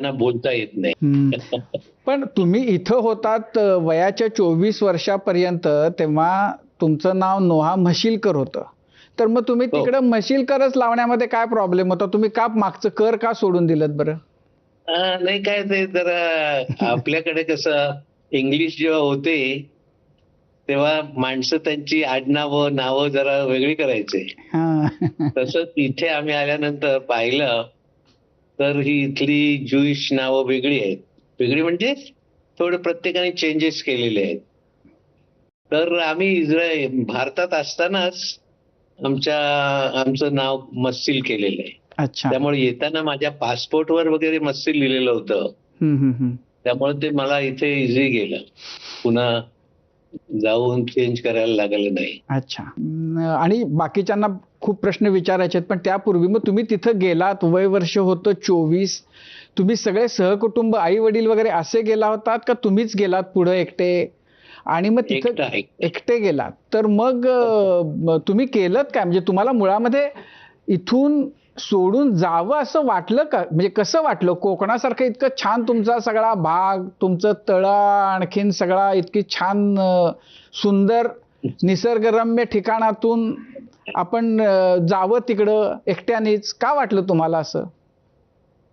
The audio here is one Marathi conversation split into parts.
त्यांना बोलता येत नाही. पण तुम्ही इथं होतात वयाच्या 24 वर्षापर्यंत, तेव्हा तुमचं नाव नोहा म्हशीलकर होतं. तर मग तुम्ही हो. तिकडे म्हशीलकरच लावण्यामध्ये काय प्रॉब्लेम होता? तुम्ही का मागचं कर का सोडून दिलत बरं? नाही काय ते जरा आपल्याकडे कसं इंग्लिश जेव्हा होते तेव्हा माणसं त्यांची आडनावं नावं जरा वेगळी करायचे. हां. तसंच इथे आम्ही आल्यानंतर पाहिलं तर ही इथली ज्यूइश नावं वेगळी आहेत. वेगळी म्हणजे थोडं प्रत्येकाने चेंजेस केलेले आहेत. तर आम्ही भारतात असतानाच आमचं नाव मस्सिल केलेलं आहे. अच्छा. त्यामुळे येताना माझ्या पासपोर्टवर वगैरे मस्सिल लिहिलेलं होतं. हं, हं, हं. त्यामुळे ते मला इथे इझी गेलं. पुन्हा जाऊन चेंज करायला लागलं नाही. अच्छा. आणि बाकीच्यांना खूप प्रश्न विचारायचे आहेत, पण त्यापूर्वी मग तुम्ही तिथं गेलात, वय वर्ष होतं 24. तुम्ही सगळे सहकुटुंब, आई-वडील वगैरे असे गेला होतात का तुम्हीच गेलात पुढे एकटे? आणि मग तिथं एकटा. एकटे गेलात. तर मग तुम्ही केलत काय? म्हणजे तुम्हाला मुळामध्ये इथून सोडून जावं असं वाटलं का? म्हणजे कसं वाटलं? कोकणासारखं इतकं छान तुमचा सगळा भाग, तुमचं तळं, आणखीन सगळा इतकी छान सुंदर निसर्गरम्य ठिकाणातून आपण जावं तिकडं एकट्यानेच, का वाटलं तुम्हाला असं?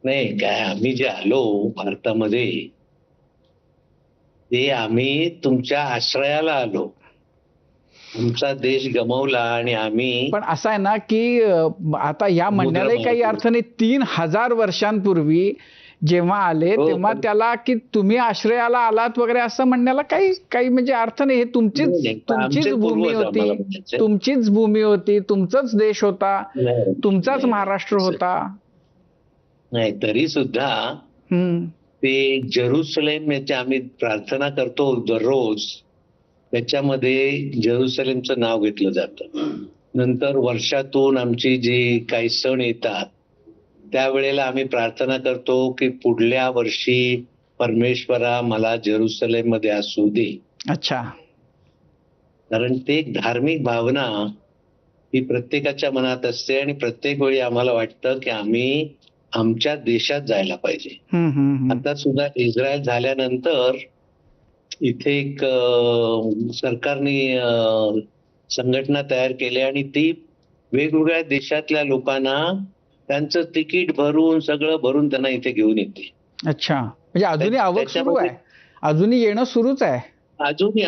नाही काय आम्ही जे आलो भारतामध्ये ते आम्ही तुमच्या आश्रयाला आलो. आमचा देश गमावला आणि आम्ही पण असं आहे ना, की आता या म्हणण्यालाही काही समुद्रमार्गी. अर्थ नाही. 3000 वर्षांपूर्वी जेव्हा आले हो, तेव्हा पण त्याला की तुम्ही आश्रयाला आलात वगैरे असं म्हणण्याला काही काही म्हणजे अर्थ नाही. हे नाही, तुमचीच नाही. तुमचीच आमचे भूमी पूर्वज होती, आम्हाला म्हणायचे. तुमचीच भूमी होती, तुमचाच देश होता, नाही, तुमचाच नाही, महाराष्ट्र असं होता. नाही. तरी सुद्धा हं. ते जेरुसलेम याची आम्ही प्रार्थना करतो दररोज. त्याच्यामध्ये जेरुसलेमचं नाव घेतलं जातं. नंतर वर्षातून आमची जी काही सण येतात त्यावेळेला आम्ही प्रार्थना करतो की पुढल्या वर्षी परमेश्वरा मला जेरुसलेम मध्ये असू दे. अच्छा. कारण ते एक धार्मिक भावना ही प्रत्येकाच्या मनात असते आणि प्रत्येक वेळी आम्हाला वाटतं की आम्ही आमच्या देशात जायला पाहिजे. हं, हं, हं. आता सुद्धा इस्रायल झाल्यानंतर इथे एक सरकारने संघटना तयार केली आणि ती वेगवेगळ्या देशातल्या लोकांना त्यांचं तिकीट भरून सगळं भरून त्यांना इथे घेऊन येते. अच्छा. म्हणजे अजूनही आवक सुरू त्याच्यामध्ये आहे. अजूनही येणं सुरूच आहे. अजूनही